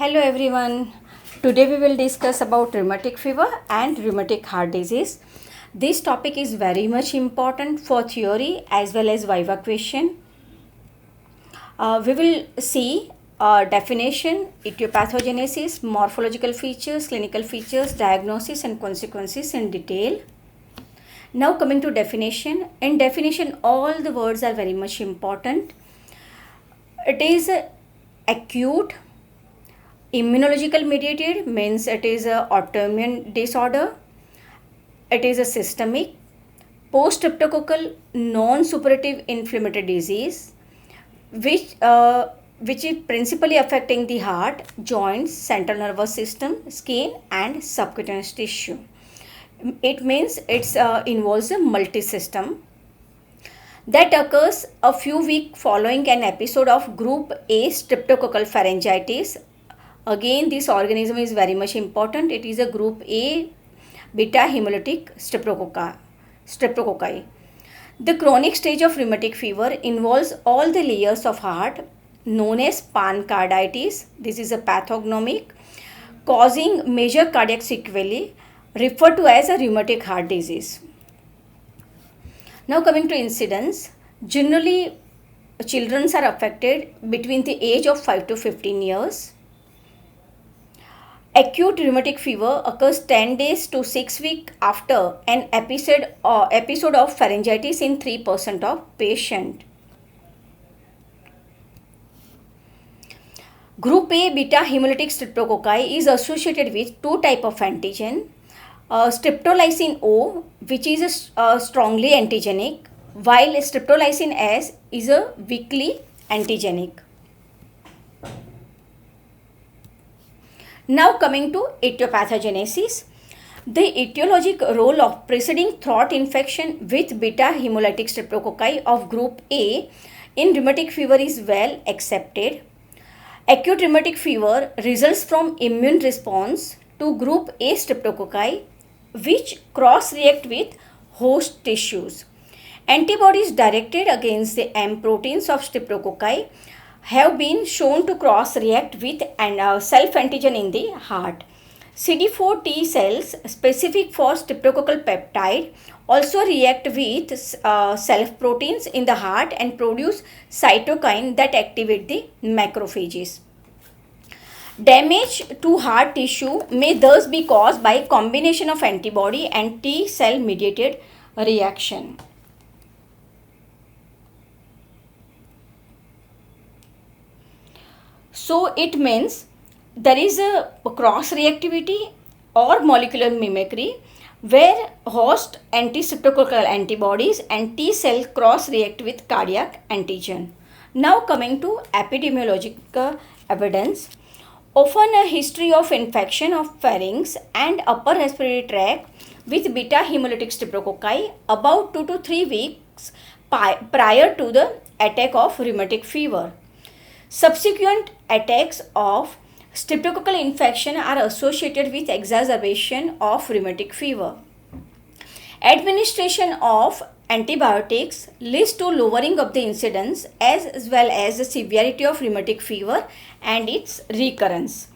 Hello everyone. Today we will discuss about rheumatic fever and rheumatic heart disease. This topic is very much important for theory as well as viva question. We will see definition, etiopathogenesis, morphological features, clinical features, diagnosis and consequences in detail. Now coming to definition. In definition, all the words are very much important. It is acute immunological mediated, means it is a autoimmune disorder. It is a systemic post-streptococcal non-suppurative inflammatory disease which is principally affecting the heart, joints, central nervous system, skin and subcutaneous tissue. It means it involves a multi-system that occurs a few weeks following an episode of group A streptococcal pharyngitis. Again, this organism is very much important. It is a group A beta hemolytic streptococci. The chronic stage of rheumatic fever involves all the layers of heart known as pancarditis. This is a pathognomic causing major cardiac sequelae referred to as a rheumatic heart disease. Now coming to incidence, generally children are affected between the age of 5 to 15 years. Acute rheumatic fever occurs 10 days to 6 weeks after an episode of pharyngitis in 3% of patients. Group A beta hemolytic streptococci is associated with two types of antigen. Streptolysin O, which is strongly antigenic, while streptolysin S is a weakly antigenic. Now coming to etiopathogenesis. The etiologic role of preceding throat infection with beta hemolytic streptococci of group A in rheumatic fever is well accepted. Acute rheumatic fever results from immune response to group A streptococci which cross-react with host tissues. Antibodies directed against the M proteins of streptococci have been shown to cross-react with self-antigen in the heart. CD4 T cells specific for streptococcal peptide also react with self-proteins in the heart and produce cytokine that activate the macrophages. Damage to heart tissue may thus be caused by combination of antibody and T cell mediated reaction. So it means there is a cross reactivity or molecular mimicry where host anti-streptococcal antibodies and T cell cross react with cardiac antigen. Now coming to epidemiological evidence. Often a history of infection of pharynx and upper respiratory tract with beta hemolytic streptococci about 2 to 3 weeks prior to the attack of rheumatic fever. Subsequent attacks of streptococcal infection are associated with exacerbation of rheumatic fever. Administration of antibiotics leads to lowering of the incidence as well as the severity of rheumatic fever and its recurrence.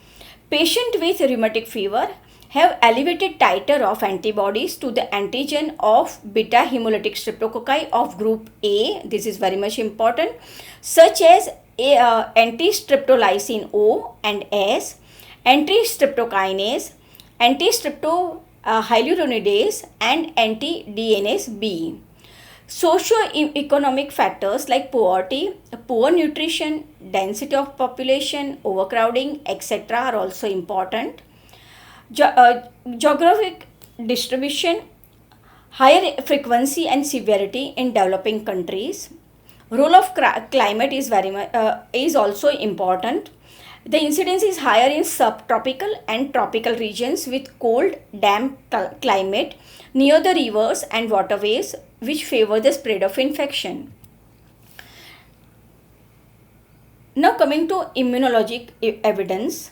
Patients with rheumatic fever have elevated titer of antibodies to the antigen of beta hemolytic streptococci of group A. This is very much important, such as anti-streptolysin O and S, anti-streptokinase, anti-streptohyaluronidase and anti-DNase B. Socio-economic factors like poverty, poor nutrition, density of population, overcrowding, etc. are also important. Geographic distribution, higher frequency and severity in developing countries. Role of climate is also important. The incidence is higher in subtropical and tropical regions with cold, damp climate near the rivers and waterways which favor the spread of infection. Now coming to immunologic evidence.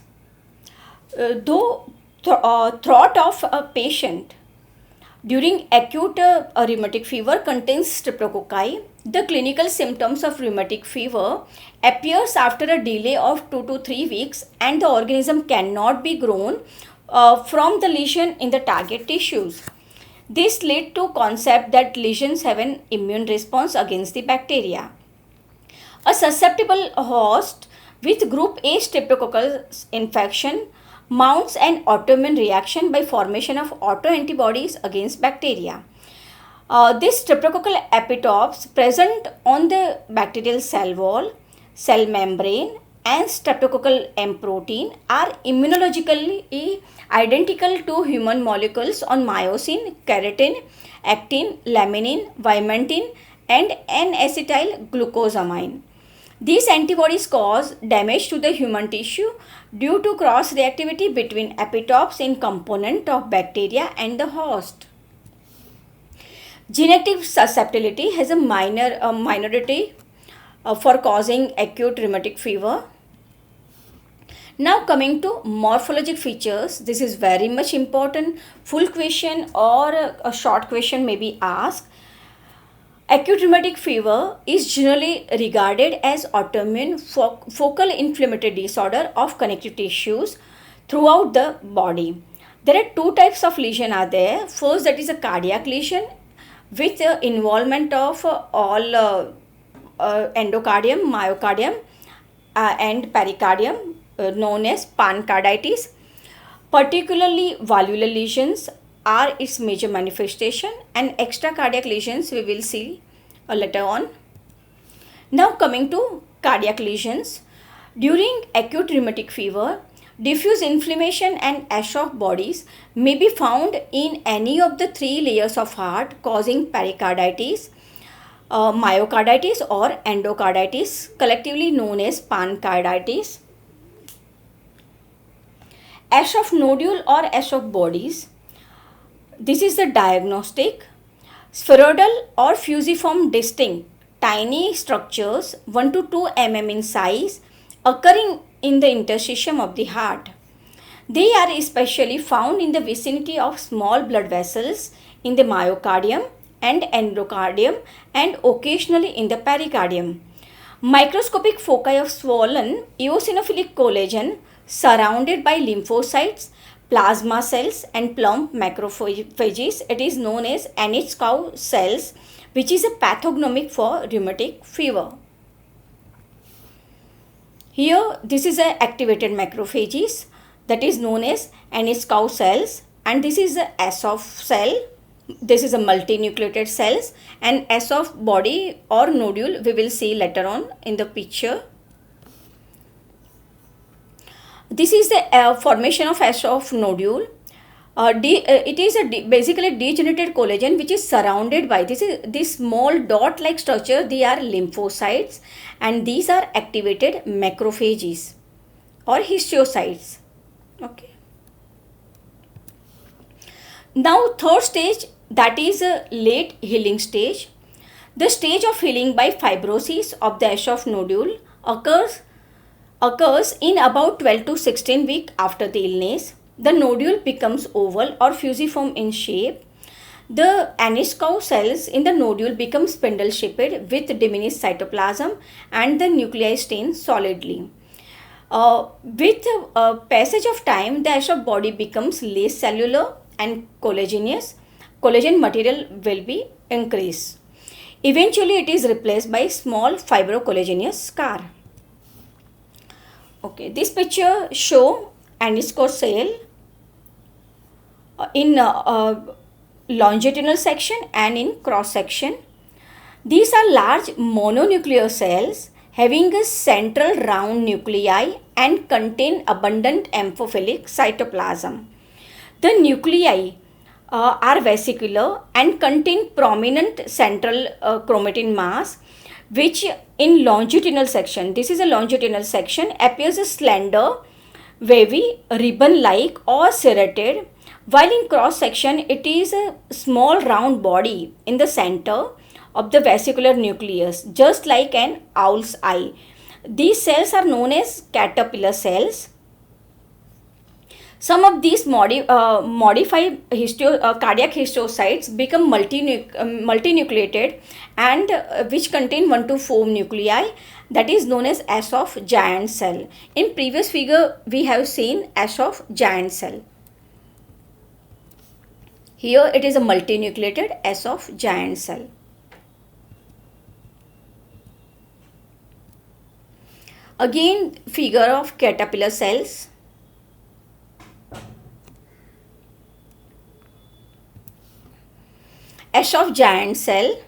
Though throat of a patient During acute rheumatic fever contains streptococci. The clinical symptoms of rheumatic fever appears after a delay of 2 to 3 weeks, and the organism cannot be grown from the lesion in the target tissues. This led to concept that lesions have an immune response against the bacteria. A susceptible host with group A streptococcal infection mounts an autoimmune reaction by formation of autoantibodies against bacteria. These streptococcal epitopes present on the bacterial cell wall, cell membrane, and streptococcal M protein are immunologically identical to human molecules on myosin, keratin, actin, laminin, vimentin, and N-acetyl glucosamine. These antibodies cause damage to the human tissue due to cross reactivity between epitopes in component of bacteria and the host. Genetic susceptibility has a minority for causing acute rheumatic fever. Now coming to morphologic features, this is very much important. Full question or a short question may be asked. Acute rheumatic fever is generally regarded as autoimmune focal inflammatory disorder of connective tissues throughout the body. There are two types of lesion are there. First, that is a cardiac lesion with involvement of all endocardium, myocardium, and pericardium, known as pancarditis. Particularly valvular lesions are its major manifestation, and extracardiac lesions we will see later on. Now coming to cardiac lesions. During acute rheumatic fever, diffuse inflammation and ash of bodies may be found in any of the three layers of heart, causing pericarditis, myocarditis or endocarditis, collectively known as pancarditis. Ash of nodule or ash of bodies. This is the diagnostic. Spheroidal or fusiform distinct tiny structures 1 to 2 mm in size occurring in the interstitium of the heart. They are especially found in the vicinity of small blood vessels in the myocardium and endocardium and occasionally in the pericardium. Microscopic foci of swollen eosinophilic collagen surrounded by lymphocytes, plasma cells and plump macrophages. It is known as Anichkow cells, which is a pathognomic for rheumatic fever. Here this is a activated macrophages that is known as Anichkow cells, and this is a S of cell. This is a multinucleated cells, and S of body or nodule we will see later on in the picture. This is the formation of S of nodule. It is basically degenerated collagen which is surrounded by this small dot like structure. They are lymphocytes, and these are activated macrophages or histiocytes. Okay. Now third stage, that is a late healing stage. The stage of healing by fibrosis of the ash of nodule occurs in about 12 to 16 weeks after the illness. The nodule becomes oval or fusiform in shape. The Anichkow cells in the nodule become spindle shaped with diminished cytoplasm, and the nuclei stain solidly. With passage of time, the ash of body becomes less cellular and collagenous. Collagen material will be increased. Eventually, it is replaced by small fibrocollagenous scar. Okay, this picture show Anichkow cell in longitudinal section and in cross section. These are large mononuclear cells having a central round nuclei and contain abundant amphiphilic cytoplasm. The nuclei are vesicular and contain prominent central chromatin mass, which in longitudinal section, this is a longitudinal section, appears a slender, wavy, ribbon-like or serrated, while in cross section it is a small round body in the center of the vesicular nucleus, just like an owl's eye. These cells are known as caterpillar cells. Some of these modified cardiac histiocytes become multinucleated and which contain 1 to 4 nuclei, that is known as S of giant cell. In previous figure we have seen S of giant cell. Here it is a multinucleated S of giant cell. Again, figure of caterpillar cells. S of giant cell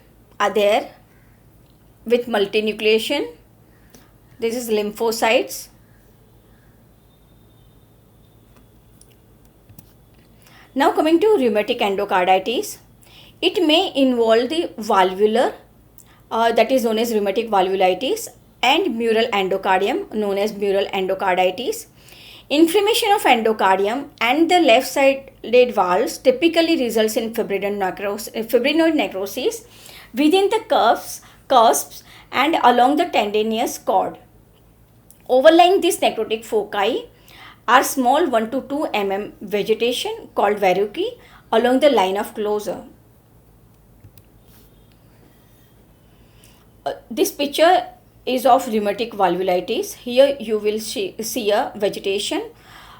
are there with multinucleation. This is lymphocytes. Now coming to rheumatic endocarditis, it may involve the valvular, that is known as rheumatic valvulitis, and mural endocardium, known as mural endocarditis. Inflammation of endocardium and the left-sided valves typically results in fibrinoid necrosis within the cusps and along the tendinous cord. Overlying this necrotic foci are small 1 to 2 mm vegetation called verrucae along the line of closure. This picture is of rheumatic valvulitis. Here you will see a vegetation.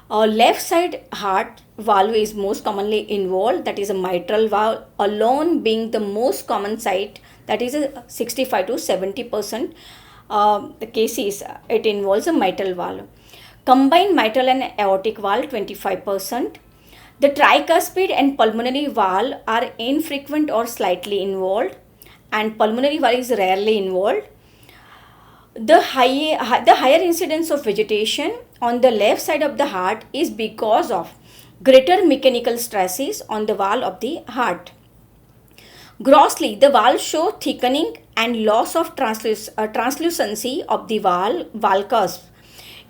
Left side heart valve is most commonly involved, that is a mitral valve alone being the most common site, that is a 65 to 70% the cases it involves a mitral valve. Combined mitral and aortic valve 25%. The tricuspid and pulmonary valve are infrequent or slightly involved, and pulmonary valve is rarely involved. The higher incidence of vegetation on the left side of the heart is because of greater mechanical stresses on the valve of the heart. Grossly, the valves show thickening and loss of translucency of the valve cusp.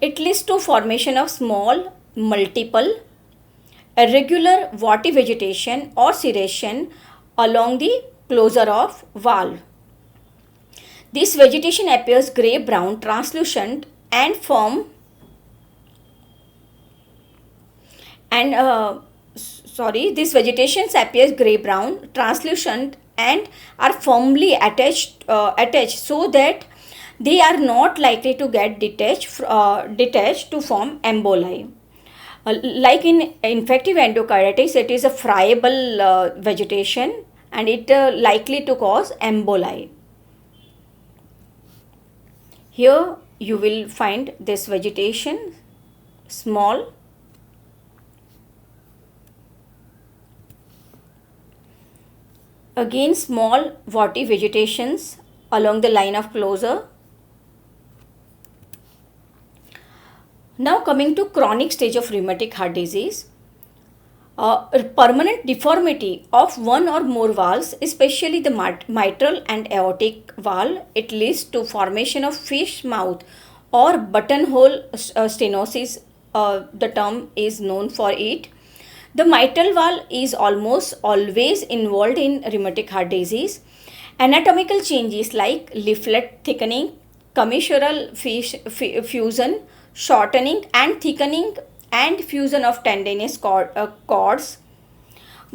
It leads to formation of small, multiple, irregular warty vegetation or serration along the closure of valve. This vegetation appears grey-brown, translucent and firm this vegetation appears grey-brown, translucent and are firmly attached so that they are not likely to get detached to form emboli. Like in infective endocarditis, it is a friable vegetation and it likely to cause emboli. Here you will find this vegetation small, again small warty vegetations along the line of closure. Now coming to chronic stage of rheumatic heart disease. Permanent deformity of one or more valves, especially the mitral and aortic valve, it leads to formation of fish mouth or buttonhole stenosis. The term is known for it. The mitral valve is almost always involved in rheumatic heart disease. Anatomical changes like leaflet thickening, commissural fusion, shortening and thickening and fusion of tendinous cords.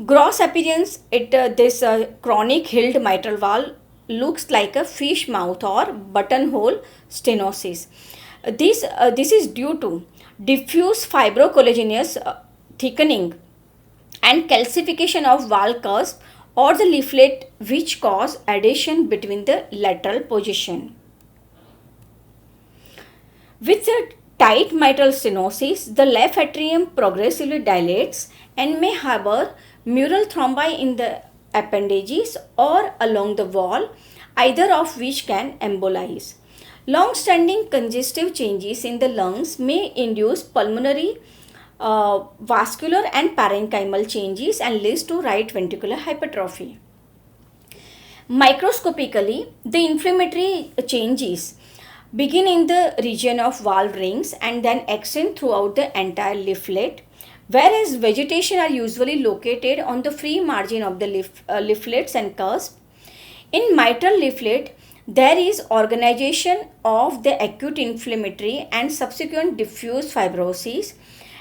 Gross appearance, this chronic hilled mitral valve looks like a fish mouth or buttonhole stenosis. This is due to diffuse fibrocollagenous thickening and calcification of valve cusp or the leaflet, which cause adhesion between the lateral position. With the tight mitral stenosis, the left atrium progressively dilates and may harbor mural thrombi in the appendages or along the wall, either of which can embolize. Long-standing congestive changes in the lungs may induce pulmonary, vascular and parenchymal changes and leads to right ventricular hypertrophy. Microscopically, the inflammatory changes begin in the region of valve rings and then extend throughout the entire leaflet, whereas vegetation are usually located on the free margin of the leaflets and cusp. In mitral leaflet, there is organization of the acute inflammatory and subsequent diffuse fibrosis,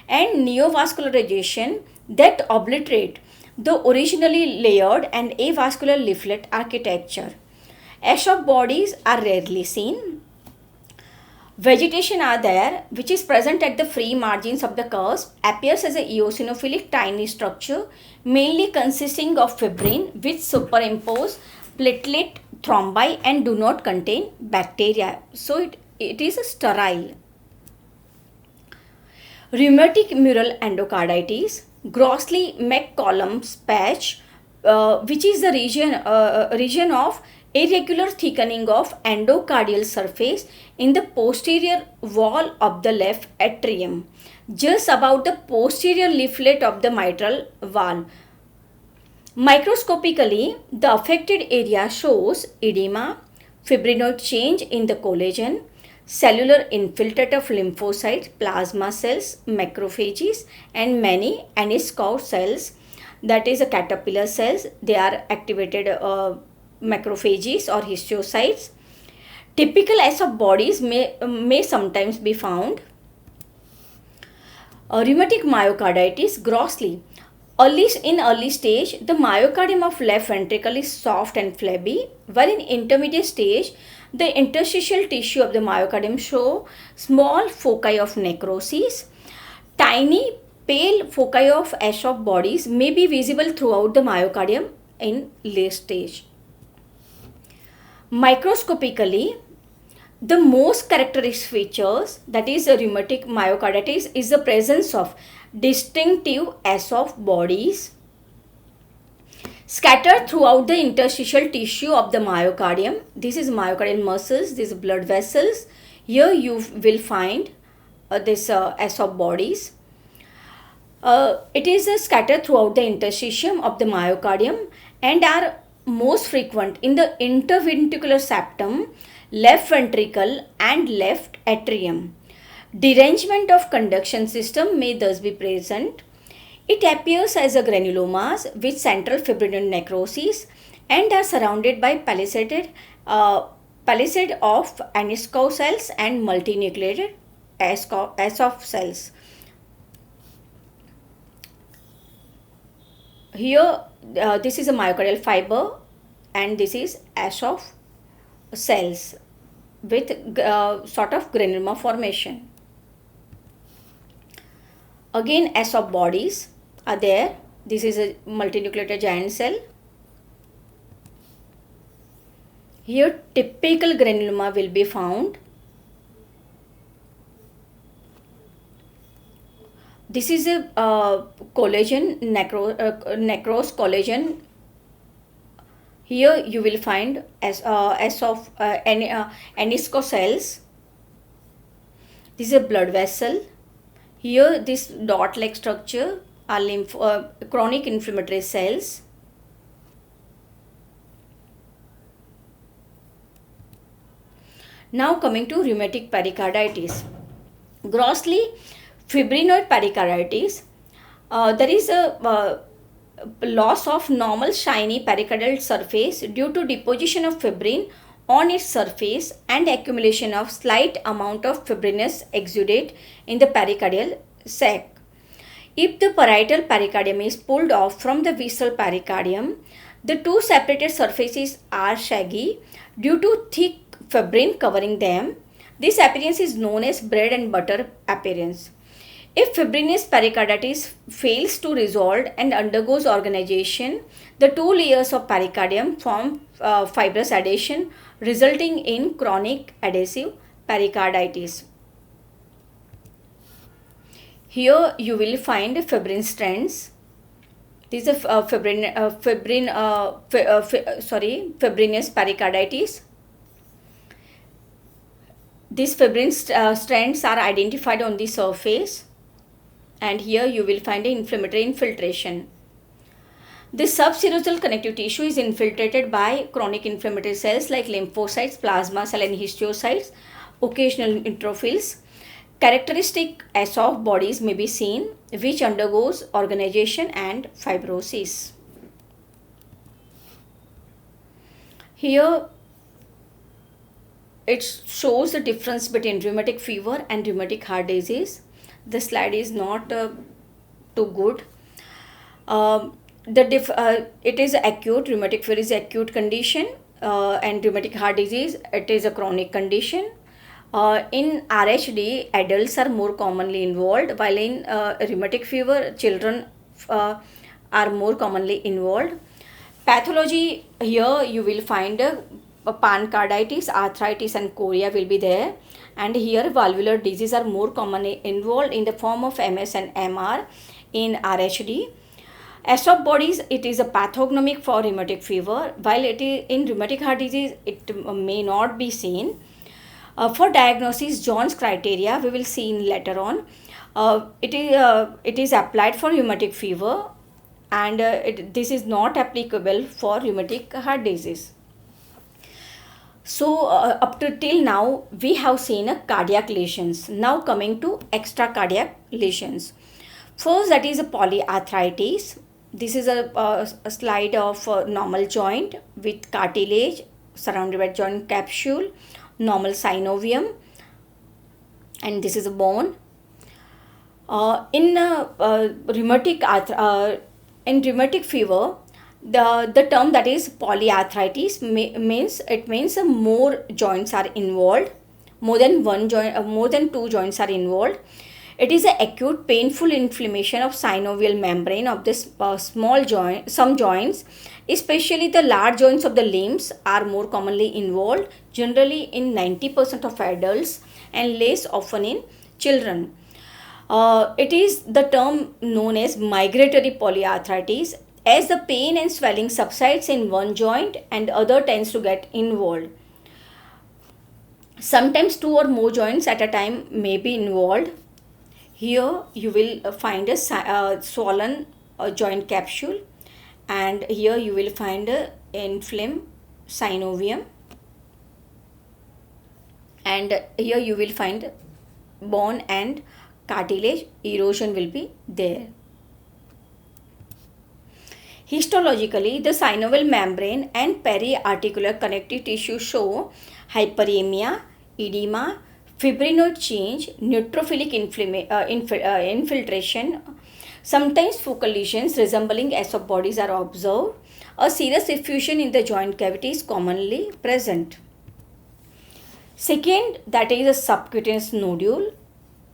and neovascularization that obliterate the originally layered and avascular leaflet architecture. Ash-of bodies are rarely seen. Vegetation are there, which is present at the free margins of the cusp, appears as a eosinophilic tiny structure, mainly consisting of fibrin, which superimpose platelet thrombi and do not contain bacteria. So it is a sterile. Rheumatic mural endocarditis, grossly McCollum's patch, which is the region of irregular thickening of endocardial surface in the posterior wall of the left atrium, just about the posterior leaflet of the mitral valve. Microscopically, the affected area shows edema, fibrinoid change in the collagen, cellular infiltrate of lymphocytes, plasma cells, macrophages, and many aniscout cells, that is, caterpillar cells. They are activated macrophages or histiocytes. Typical Ash-of bodies may sometimes be found. Rheumatic myocarditis, grossly. In early stage, the myocardium of left ventricle is soft and flabby, while in intermediate stage, the interstitial tissue of the myocardium show small foci of necrosis. Tiny pale foci of Ash-of bodies may be visible throughout the myocardium in late stage. Microscopically, the most characteristic features, that is rheumatic myocarditis, is the presence of distinctive Ash-of bodies scattered throughout the interstitial tissue of the myocardium. This is myocardial muscles, these blood vessels. Here you will find this Ash-of bodies. It is scattered throughout the interstitium of the myocardium and are most frequent in the interventricular septum, left ventricle and left atrium. Derangement of conduction system may thus be present. It appears as a granulomas with central fibrinoid necrosis and are surrounded by palisade of aniscout cells and multinucleated Ash-of cells. Here, this is a myocardial fiber and this is Ash-of cells with sort of granuloma formation. Again, Ash-of bodies are there. This is a multinucleated giant cell. Here, typical granuloma will be found. This is a collagen, necrose collagen. Here you will find Ash-of anisco cells. This is a blood vessel. Here this dot-like structure are chronic inflammatory cells. Now coming to rheumatic pericarditis. Grossly fibrinoid pericarditis, there is a loss of normal shiny pericardial surface due to deposition of fibrin on its surface and accumulation of slight amount of fibrinous exudate in the pericardial sac. If the parietal pericardium is pulled off from the visceral pericardium, the two separated surfaces are shaggy due to thick fibrin covering them. This appearance is known as bread and butter appearance. If fibrinous pericarditis fails to resolve and undergoes organization, the two layers of pericardium form fibrous adhesion, resulting in chronic adhesive pericarditis. Here you will find fibrin strands. This is a fibrinous pericarditis. These fibrin strands are identified on the surface, and here you will find an inflammatory infiltration. The subserosal connective tissue is infiltrated by chronic inflammatory cells like lymphocytes, plasma cell and histiocytes, occasional neutrophils. Characteristic Ash-of bodies may be seen, which undergoes organization and fibrosis. Here it shows the difference between rheumatic fever and rheumatic heart disease. The slide is not too good. It is acute. Rheumatic fever is acute condition, and rheumatic heart disease, it is a chronic condition. In RHD, adults are more commonly involved, while in rheumatic fever, children are more commonly involved. Pathology, here you will find pancarditis, arthritis, and chorea will be there. And here valvular disease are more commonly involved in the form of MS and MR in RHD. ASOP bodies, it is a pathognomic for rheumatic fever, while it is in rheumatic heart disease, it may not be seen. For diagnosis, Jones criteria we will see in later on. It is applied for rheumatic fever, and this is not applicable for rheumatic heart disease. So up to till now we have seen cardiac lesions. Now coming to extra cardiac lesions. First, that is a polyarthritis. This is a slide of a normal joint with cartilage surrounded by joint capsule, normal synovium, and this is a bone. In rheumatic fever, the term that is polyarthritis means more joints are involved, more than two joints are involved. It is an acute painful inflammation of synovial membrane of this small joint. Some joints, especially the large joints of the limbs, are more commonly involved, generally in 90% of adults and less often in children. It is the term known as migratory polyarthritis, as the pain and swelling subsides in one joint and other tends to get involved. Sometimes two or more joints at a time may be involved. Here you will find a swollen joint capsule, and here you will find a inflamed synovium, and here you will find bone and cartilage erosion will be there. Histologically, the synovial membrane and periarticular connective tissue show hyperemia, edema, fibrinoid change, neutrophilic infiltration. Sometimes focal lesions resembling ASOP bodies are observed. A serous effusion in the joint cavity is commonly present. Second, that is a subcutaneous nodule.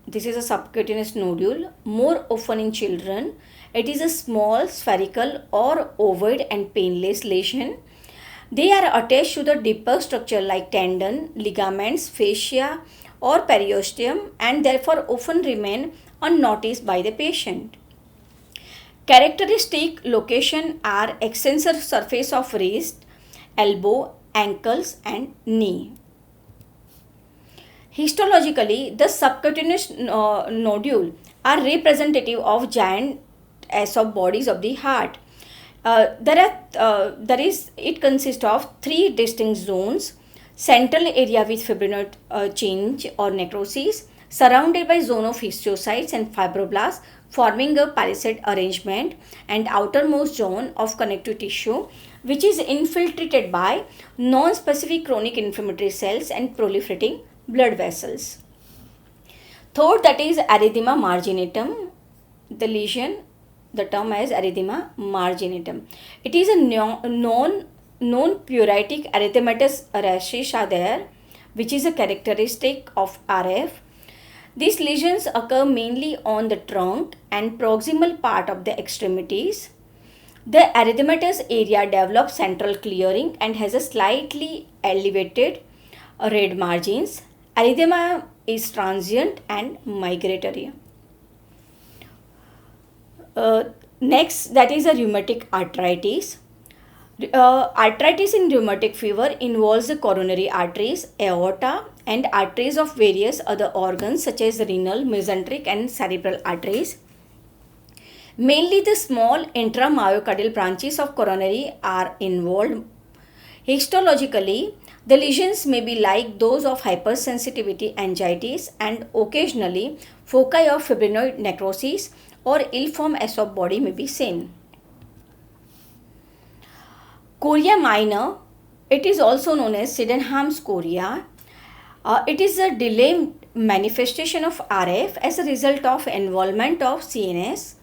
This is a subcutaneous nodule, more often in children. It is a small, spherical or ovoid and painless lesion. They are attached to the deeper structure like tendon, ligaments, fascia or periosteum, and therefore often remain unnoticed by the patient. Characteristic location are extensor surface of wrist, elbow, ankles and knee. Histologically, the subcutaneous nodule are representative of giant ASOP bodies of the heart. It consists of three distinct zones: central area with fibrinoid change or necrosis, surrounded by zone of histiocytes and fibroblasts forming a palisade arrangement, and outermost zone of connective tissue which is infiltrated by non-specific chronic inflammatory cells and proliferating blood vessels. Third, that is erythema marginatum. The lesion, the term as erythema marginatum. It is a non-pruritic erythematous rashes are there, which is a characteristic of RF. These lesions occur mainly on the trunk and proximal part of the extremities. The erythematous area develops central clearing and has a slightly elevated red margins. Erythema is transient and migratory. Next, that is a rheumatic arthritis. Arthritis in rheumatic fever involves the coronary arteries, aorta, and arteries of various other organs such as renal, mesenteric, and cerebral arteries. Mainly the small intramyocardial branches of coronary are involved. Histologically, the lesions may be like those of hypersensitivity anxieties, and occasionally foci of fibrinoid necrosis or ill-formed ASOP body may be seen. Chorea minor, it is also known as Sydenham's chorea. It is a delayed manifestation of RF as a result of involvement of CNS.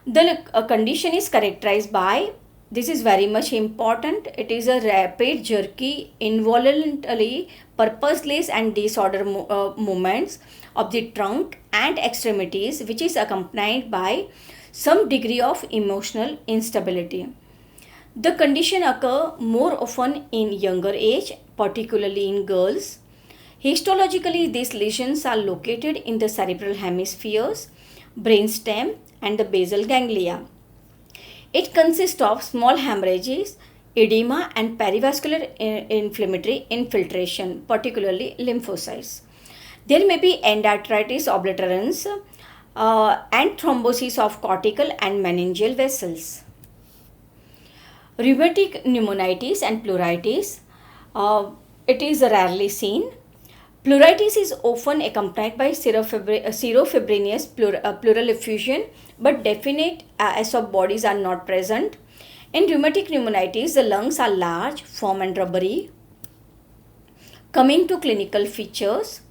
The condition is characterized by, this is very much important, it is a rapid, jerky, involuntary, purposeless and disorder movements of the trunk and extremities, which is accompanied by some degree of emotional instability. The condition occur more often in younger age, particularly in girls. Histologically, these lesions are located in the cerebral hemispheres, brainstem, and the basal ganglia. It consists of small hemorrhages, edema, and perivascular inflammatory infiltration, particularly lymphocytes. There may be endarteritis obliterans and thrombosis of cortical and meningeal vessels. Rheumatic pneumonitis and pleuritis, it is rarely seen. Pleuritis is often accompanied by serofibrinous pleural effusion, but definite as of bodies are not present. In rheumatic pneumonitis, the lungs are large, firm and rubbery. Coming to clinical features,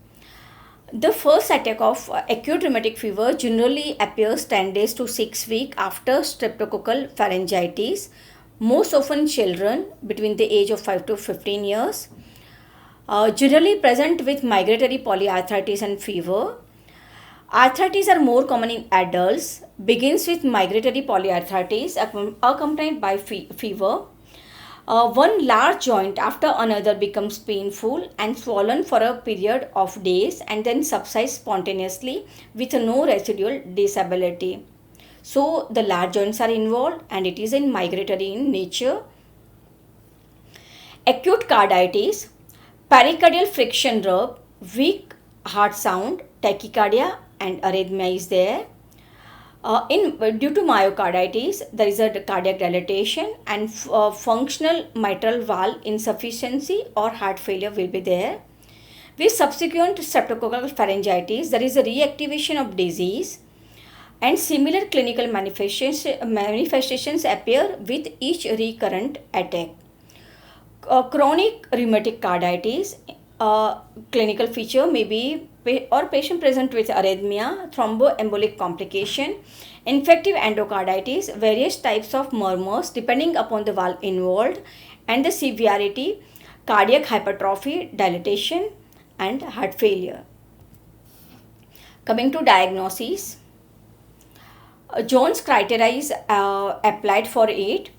the first attack of acute rheumatic fever generally appears 10 days to 6 weeks after streptococcal pharyngitis, most often children between the age of 5 to 15 years. Generally present with migratory polyarthritis and fever. Arthritis are more common in adults, begins with migratory polyarthritis accompanied by fever. One large joint after another becomes painful and swollen for a period of days and then subsides spontaneously with no residual disability. So the large joints are involved and it is in migratory in nature. Acute carditis, pericardial friction rub, weak heart sound, tachycardia and arrhythmia is there. Due to myocarditis, there is a cardiac dilatation and functional mitral valve insufficiency or heart failure will be there. With subsequent streptococcal pharyngitis, there is a reactivation of disease and similar clinical manifestations appear with each recurrent attack. Chronic rheumatic carditis, clinical feature may be patient present with arrhythmia, thromboembolic complication, infective endocarditis, various types of murmurs depending upon the valve involved and the severity, cardiac hypertrophy, dilatation and heart failure. Coming to diagnosis, Jones criteria is applied for it.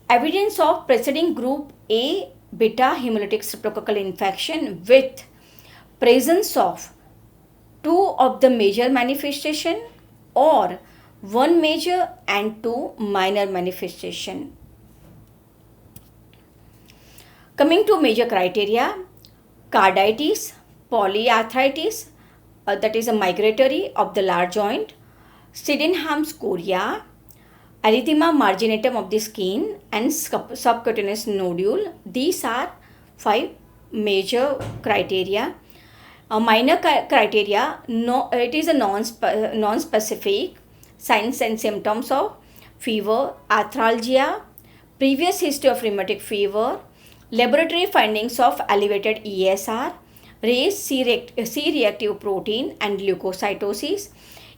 Evidence of preceding group A beta hemolytic streptococcal infection with presence of two of the major manifestation or one major and two minor manifestation. Coming to major criteria, carditis, polyarthritis, that is a migratory of the large joint, Sydenham's chorea, erythema marginatum of the skin and subcutaneous nodule. These are 5 major criteria. Minor criteria, it is a non-specific signs and symptoms of fever, arthralgia, previous history of rheumatic fever, laboratory findings of elevated ESR, raised C-reactive protein and leukocytosis.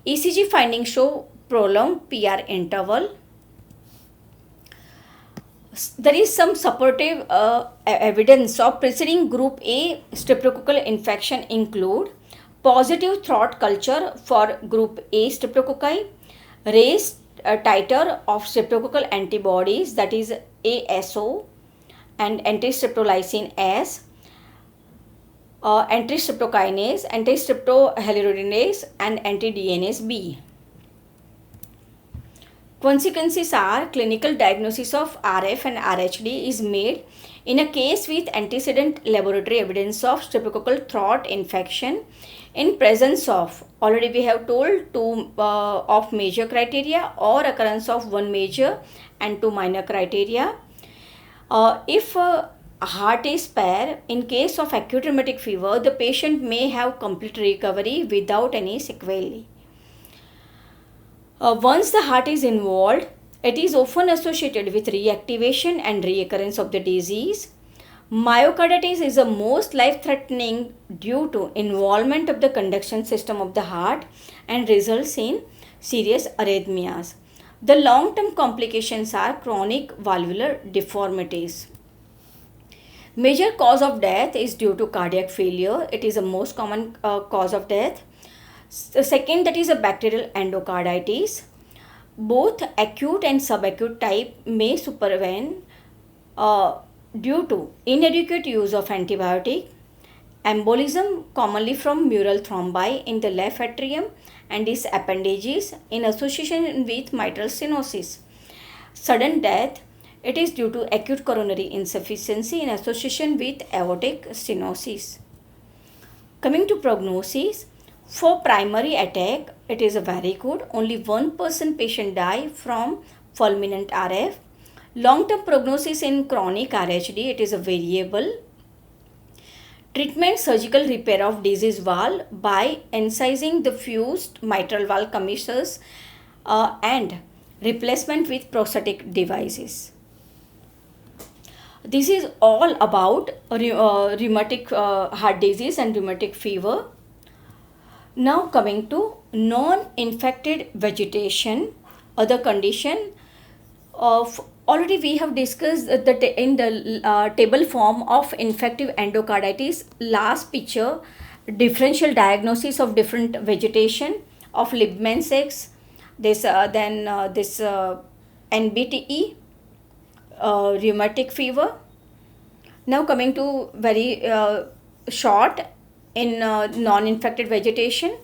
ECG findings show prolonged PR interval. There is some supportive evidence of preceding group A streptococcal infection include positive throat culture for group A streptococci, raised titer of streptococcal antibodies, that is ASO and anti-streptolysin S, anti-streptokinase, anti-streptohyaluronidase and anti-DNase B. Consequences are clinical diagnosis of RF and RHD is made in a case with antecedent laboratory evidence of streptococcal throat infection in presence of, already we have told, two of major criteria or occurrence of one major and two minor criteria. If heart is spare, in case of acute rheumatic fever, the patient may have complete recovery without any sequelae. Once the heart is involved, it is often associated with reactivation and reoccurrence of the disease. Myocarditis is the most life-threatening due to involvement of the conduction system of the heart and results in serious arrhythmias. The long-term complications are chronic valvular deformities. Major cause of death is due to cardiac failure. It is the most common cause of death. The second, that is a bacterial endocarditis. Both acute and subacute type may supervene due to inadequate use of antibiotic, embolism commonly from mural thrombi in the left atrium and its appendages in association with mitral stenosis. Sudden death, it is due to acute coronary insufficiency in association with aortic stenosis. Coming to prognosis, for primary attack, it is very good. Only 1% patient die from fulminant RF. Long-term prognosis in chronic RHD, it is a variable. Treatment, surgical repair of diseased valve by incising the fused mitral valve commissures and replacement with prosthetic devices. This is all about rheumatic heart disease and rheumatic fever. Now coming to non-infected vegetation, other condition of already we have discussed that in the table form of infective endocarditis. Last picture, differential diagnosis of different vegetation of Libman-Sachs, this NBTE, rheumatic fever. Now coming to very short in non-infected vegetation.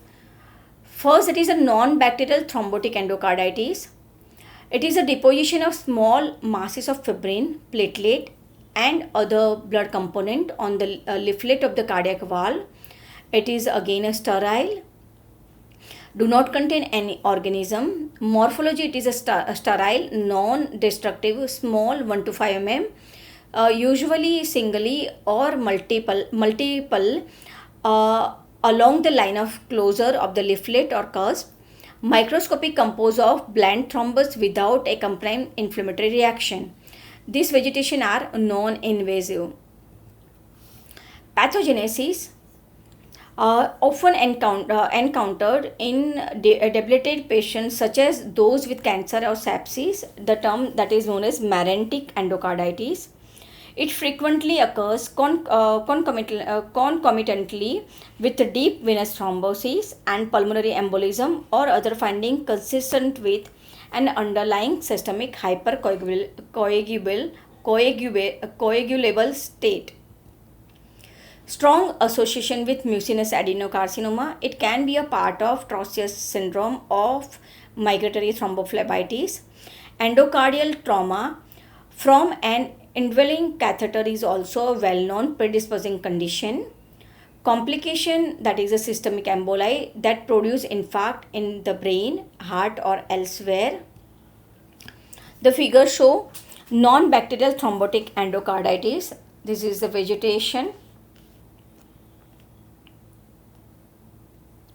First, it is a non-bacterial thrombotic endocarditis. It is a deposition of small masses of fibrin, platelet and other blood component on the leaflet of the cardiac valve. It is again a sterile, do not contain any organism. Morphology, it is a sterile, non-destructive, small 1 to 5 mm, usually singly or multiple along the line of closure of the leaflet or cusp. Microscopic, composed of bland thrombus without accompanying inflammatory reaction. These vegetation are non-invasive. Pathogenesis often encountered in debilitated patients such as those with cancer or sepsis, the term that is known as merantic endocarditis. It frequently occurs concomitantly with deep venous thrombosis and pulmonary embolism or other finding consistent with an underlying systemic hypercoagulable state. Strong association with mucinous adenocarcinoma. It can be a part of Trousseau's syndrome of migratory thrombophlebitis. Endocardial trauma from an indwelling catheter is also a well-known predisposing condition. Complication, that is a systemic emboli that produce infarct in the brain, heart or elsewhere. The figures show non-bacterial thrombotic endocarditis. This is the vegetation.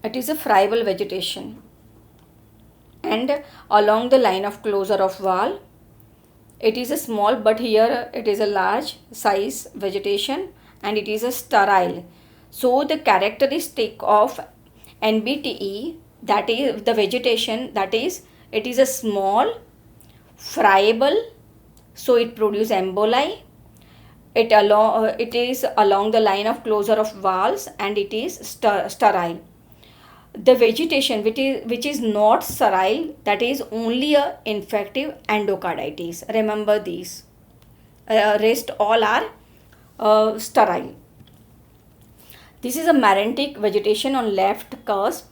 It is a friable vegetation and along the line of closure of valve. It is a small, but here it is a large size vegetation and it is a sterile. So the characteristic of NBTE, that is the vegetation, that is it is a small, friable, so it produces emboli. It is along the line of closure of valves and it is sterile. The vegetation which is not sterile, that is only a infective endocarditis. Remember these. Rest all are sterile. This is a merantic vegetation on left cusp.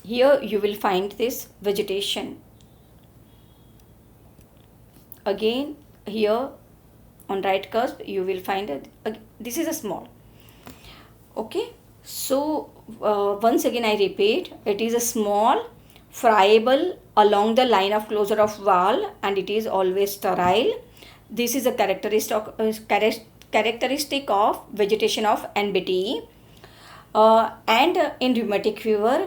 Here you will find this vegetation. Again here on right cusp you will find it. This is a small. Okay. So once again I repeat, it is a small, friable along the line of closure of valve and it is always sterile. This is a characteristic of vegetation of NBTE. And in rheumatic fever,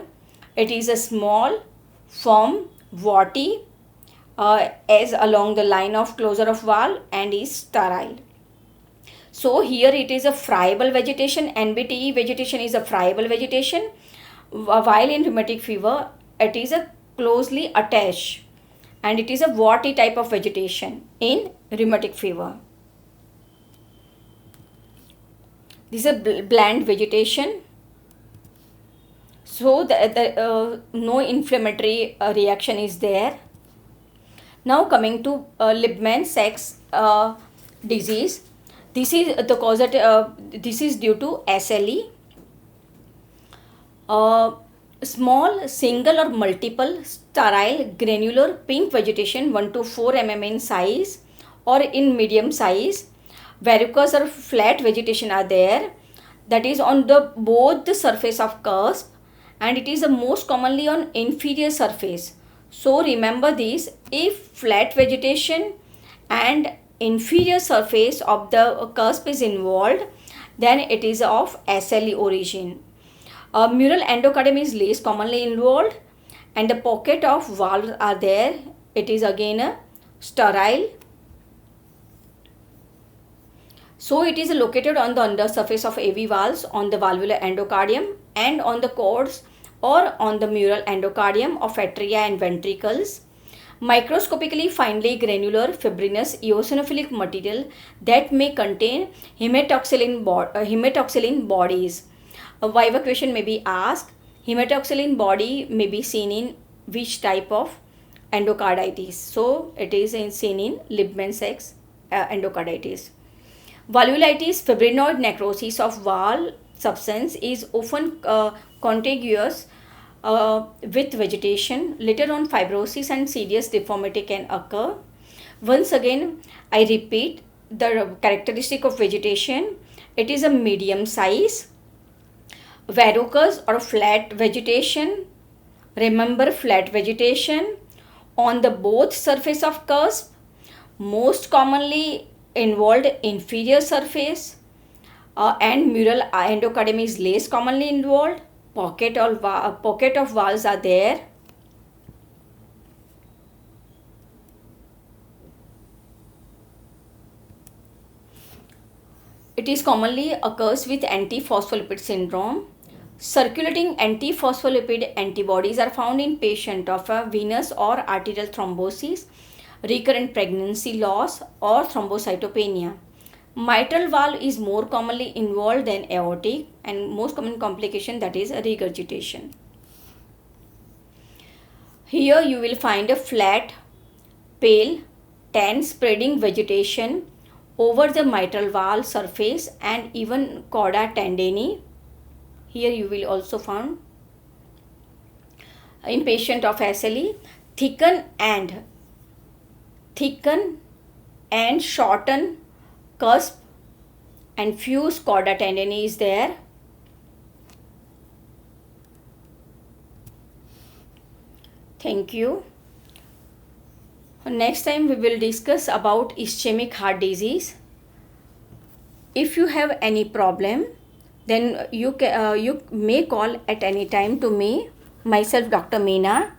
it is a small, firm, warty as along the line of closure of valve and is sterile. So here it is a friable vegetation. NBTE vegetation is a friable vegetation, while in rheumatic fever it is a closely attached, and it is a warty type of vegetation in rheumatic fever. This is a bland vegetation, so no inflammatory reaction is there. Now coming to Liebman-Sachs disease. This is the cause that this is due to SLE. Small single or multiple sterile granular pink vegetation 1 to 4 mm in size or in medium size. Verrucous or flat vegetation are there, that is on the both the surface of cusp, and it is the most commonly on inferior surface. So remember this, if flat vegetation and inferior surface of the cusp is involved, then it is of SLE origin. Mural endocardium is least commonly involved, and the pocket of valves are there. It is again a sterile. So it is located on the undersurface of AV valves, on the valvular endocardium, and on the cords or on the mural endocardium of atria and ventricles. Microscopically finely granular fibrinous eosinophilic material that may contain hematoxylin bodies. A viva question may be asked, hematoxylin body may be seen in which type of endocarditis? So it is seen in Liebman-Sachs endocarditis. Valvulitis, fibrinoid necrosis of valve substance, is often contiguous with vegetation. Later on, fibrosis and serious deformity can occur. Once again, I repeat the characteristic of vegetation. It is a medium size, verrucous or flat vegetation. Remember, flat vegetation on the both surface of cusp, most commonly involved inferior surface, and mural endocardium is less commonly involved. Pocket of valves are there. It is commonly occurs with antiphospholipid syndrome. Circulating antiphospholipid antibodies are found in patient of a venous or arterial thrombosis, recurrent pregnancy loss, or thrombocytopenia. Mitral valve is more commonly involved than aortic, and most common complication, that is regurgitation. Here you will find a flat, pale, tan spreading vegetation over the mitral valve surface and even chorda tendineae. Here you will also find in patient of SLE, thicken and shorten cusp and fuse chorda tendineae is there. Thank you. Next time we will discuss about ischemic heart disease. If you have any problem, then you may call at any time to me, myself Dr. Meena.